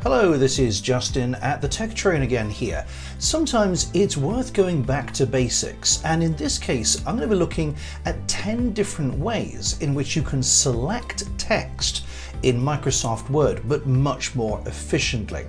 Hello, this is Justin at the Tech Train again here. Sometimes it's worth going back to basics, and in this case I'm going to be looking at 10 different ways in which you can select text in Microsoft Word, but much more efficiently.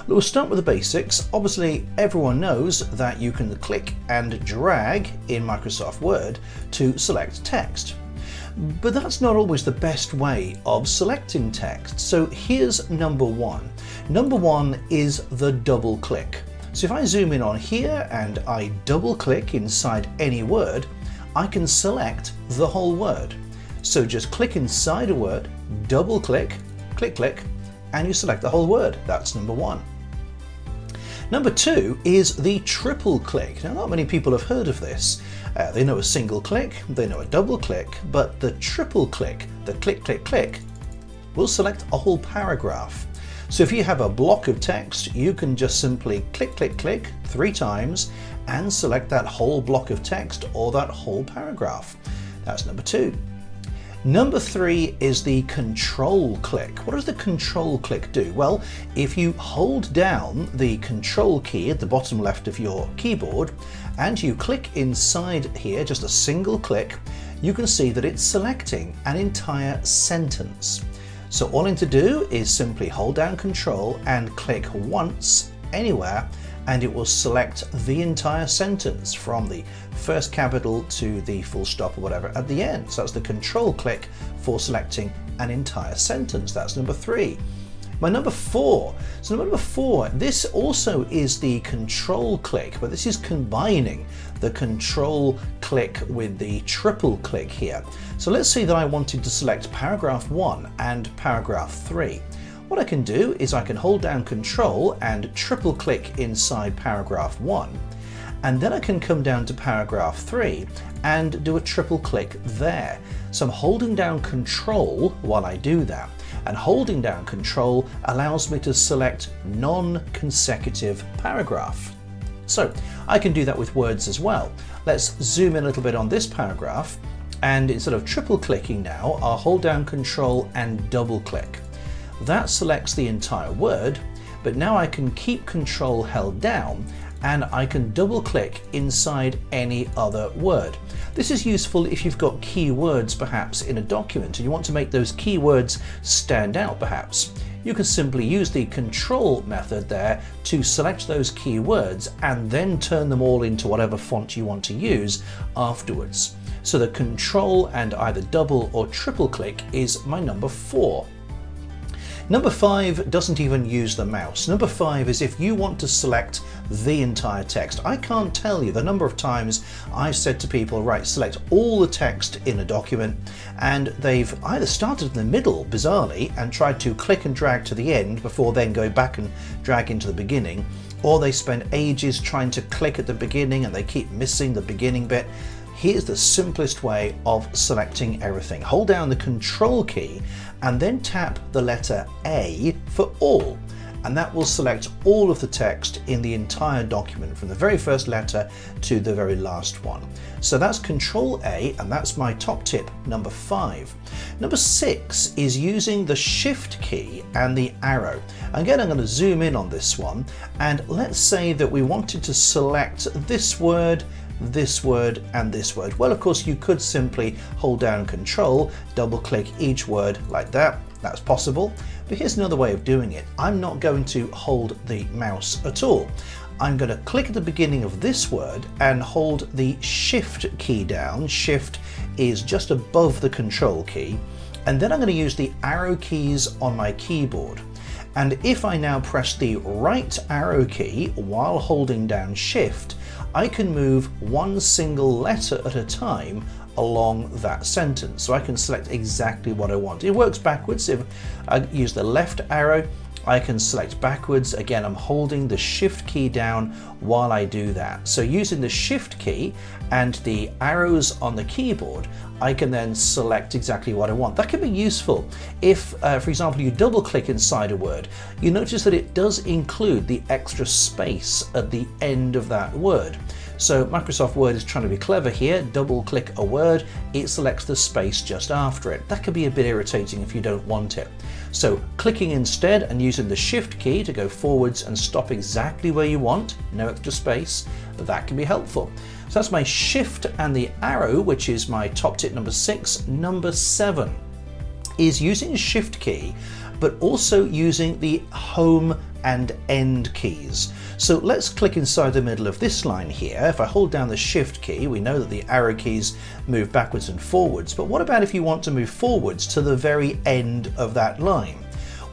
We'll start with the basics. Obviously everyone knows that you can click and drag in Microsoft Word to select text. But that's not always the best way of selecting text. So here's number one. Number one is the double click. So if I zoom in on here and I double click inside any word, I can select the whole word. So just click inside a word, double click, click, and you select the whole word. That's number one. Number two is the triple click. Now, not many people have heard of this. They know a single click, they know a double click, but the triple click, the click, will select a whole paragraph. So if you have a block of text, you can just simply click 3 times and select that whole block of text or that whole paragraph. That's number two. Number three is the control click. What does the control click do? Well, if you hold down the control key at the bottom left of your keyboard and you click inside here, just a single click, you can see that it's selecting an entire sentence. So all I need to do is simply hold down control and click once anywhere, and it will select the entire sentence from the first capital to the full stop or whatever at the end. So that's the control click for selecting an entire sentence. That's number three. My number four. So number four, this also is the control click, but this is combining the control click with the triple click here. So let's say that I wanted to select paragraph 1 and paragraph 3. What I can do is I can hold down control and triple click inside paragraph 1, and then I can come down to paragraph 3 and do a triple click there. So I'm holding down control while I do that, and holding down control allows me to select non-consecutive paragraph. So I can do that with words as well. Let's zoom in a little bit on this paragraph, and instead of triple clicking now, I'll hold down control and double click. That selects the entire word, but now I can keep control held down and I can double click inside any other word. This is useful if you've got keywords perhaps in a document and you want to make those keywords stand out perhaps. You can simply use the control method there to select those keywords and then turn them all into whatever font you want to use afterwards. So the control and either double or triple click is my number four. Number five doesn't even use the mouse. Number five is if you want to select the entire text. I can't tell you the number of times I've said to people, right, select all the text in a document, and they've either started in the middle, bizarrely, and tried to click and drag to the end before then go back and drag into the beginning, or they spend ages trying to click at the beginning and they keep missing the beginning bit. Here's the simplest way of selecting everything. Hold down the control key and then tap the letter A for all, and that will select all of the text in the entire document from the very first letter to the very last one. So that's control A, and that's my top tip number five. Number six is using the shift key and the arrow. Again, I'm going to zoom in on this one, and let's say that we wanted to select this word, and this word. Well, of course, you could simply hold down control, double click each word like that. That's possible. But here's another way of doing it. I'm not going to hold the mouse at all. I'm going to click at the beginning of this word and hold the shift key down. Shift is just above the control key. And then I'm going to use the arrow keys on my keyboard. And if I now press the right arrow key while holding down shift, I can move one single letter at a time along that sentence. So I can select exactly what I want. It works backwards. If I use the left arrow, I can select backwards. Again, I'm holding the shift key down while I do that. So using the shift key and the arrows on the keyboard, I can then select exactly what I want. That can be useful if, for example, you double click inside a word. You notice that it does include the extra space at the end of that word. So Microsoft Word is trying to be clever here. Double click a word, it selects the space just after it. That can be a bit irritating if you don't want it. So clicking instead and using the Shift key to go forwards and stop exactly where you want, no extra space, that can be helpful. So that's my Shift and the arrow, which is my top tip number 6. Number 7 is using the Shift key, but also using the Home and End keys. So let's click inside the middle of this line here. If I hold down the Shift key, we know that the arrow keys move backwards and forwards, but what about if you want to move forwards to the very end of that line?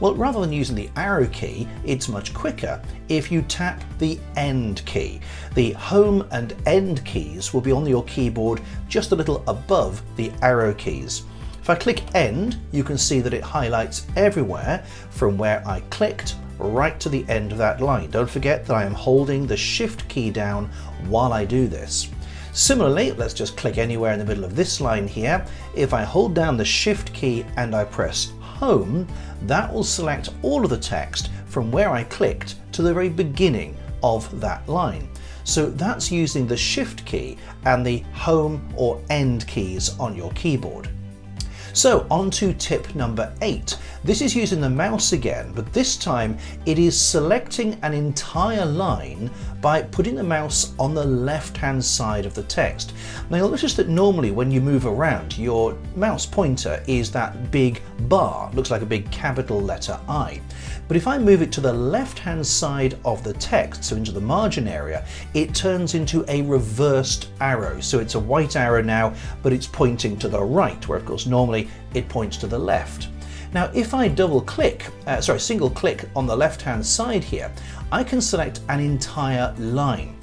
Well, rather than using the arrow key, it's much quicker if you tap the End key. The Home and End keys will be on your keyboard just a little above the arrow keys. If I click End, you can see that it highlights everywhere from where I clicked right to the end of that line. Don't forget that I am holding the Shift key down while I do this. Similarly, let's just click anywhere in the middle of this line here. If I hold down the Shift key and I press Home, that will select all of the text from where I clicked to the very beginning of that line. So that's using the Shift key and the Home or End keys on your keyboard. So on to tip number 8. This is using the mouse again, but this time it is selecting an entire line by putting the mouse on the left-hand side of the text. Now you'll notice that normally when you move around, your mouse pointer is that big bar, looks like a big capital letter I. But if I move it to the left-hand side of the text, so into the margin area, it turns into a reversed arrow. So it's a white arrow now, but it's pointing to the right, where of course normally it points to the left. Now if I single click on the left-hand side here, I can select an entire line.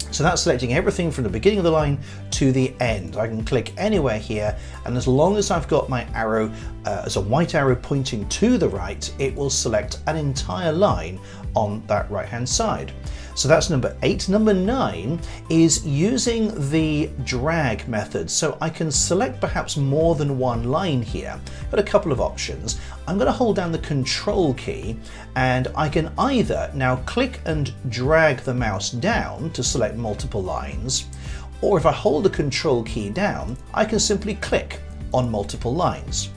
So that's selecting everything from the beginning of the line to the end. I can click anywhere here, and as long as I've got my arrow as a white arrow pointing to the right, it will select an entire line on that right-hand side. So that's number 8. Number 9 is using the drag method. So I can select perhaps more than one line here. Got a couple of options. I'm going to hold down the Control key, and I can either now click and drag the mouse down to select multiple lines, or if I hold the Control key down, I can simply click on multiple lines.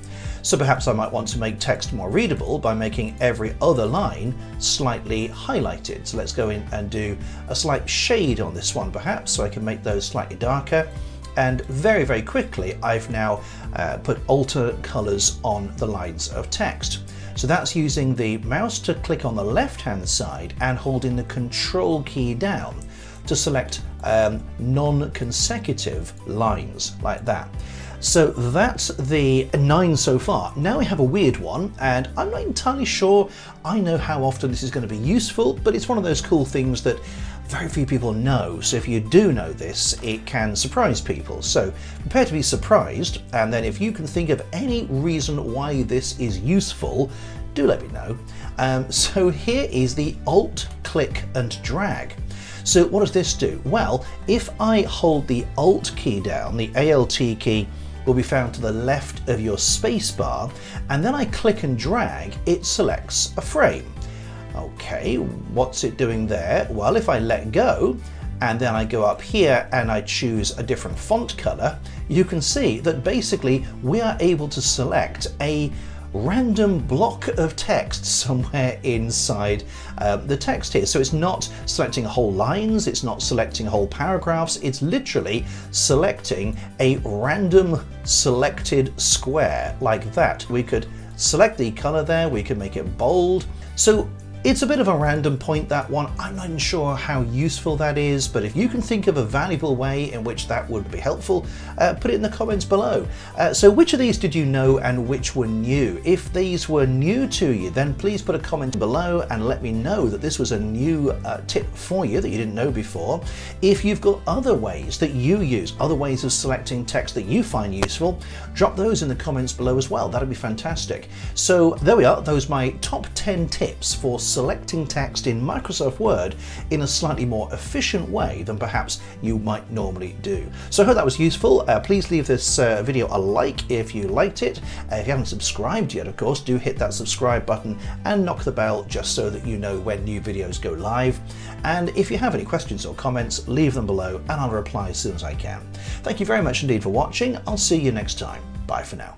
So perhaps I might want to make text more readable by making every other line slightly highlighted. So let's go in and do a slight shade on this one perhaps, so I can make those slightly darker. And very, very quickly, I've now put alter colors on the lines of text. So that's using the mouse to click on the left-hand side and holding the Control key down to select non-consecutive lines like that. So that's the 9 so far. Now we have a weird one, and I'm not entirely sure I know how often this is going to be useful, but it's one of those cool things that very few people know. So if you do know this, it can surprise people. So prepare to be surprised, and then if you can think of any reason why this is useful, do let me know. So here is the Alt, Click and Drag. So what does this do? Well, if I hold the Alt key down, the Alt key will be found to the left of your spacebar, and then I click and drag, it selects a frame. Okay, what's it doing there? Well, if I let go, and then I go up here and I choose a different font color, you can see that basically we are able to select a random block of text somewhere inside the text here. So it's not selecting whole lines, it's not selecting whole paragraphs, it's literally selecting a random selected square like that. We could select the color there, we could make it bold. So it's a bit of a random point, that one. I'm not even sure how useful that is, but if you can think of a valuable way in which that would be helpful, put it in the comments below. So which of these did you know and which were new? If these were new to you, then please put a comment below and let me know that this was a new tip for you that you didn't know before. If you've got other ways that you use, other ways of selecting text that you find useful, drop those in the comments below as well. That'd be fantastic. So there we are. Those are my top 10 tips for selecting text in Microsoft Word in a slightly more efficient way than perhaps you might normally do. So I hope that was useful. Please leave this video a like if you liked it. If you haven't subscribed yet, of course, do hit that subscribe button and knock the bell just so that you know when new videos go live. And if you have any questions or comments, leave them below and I'll reply as soon as I can. Thank you very much indeed for watching. I'll see you next time. Bye for now.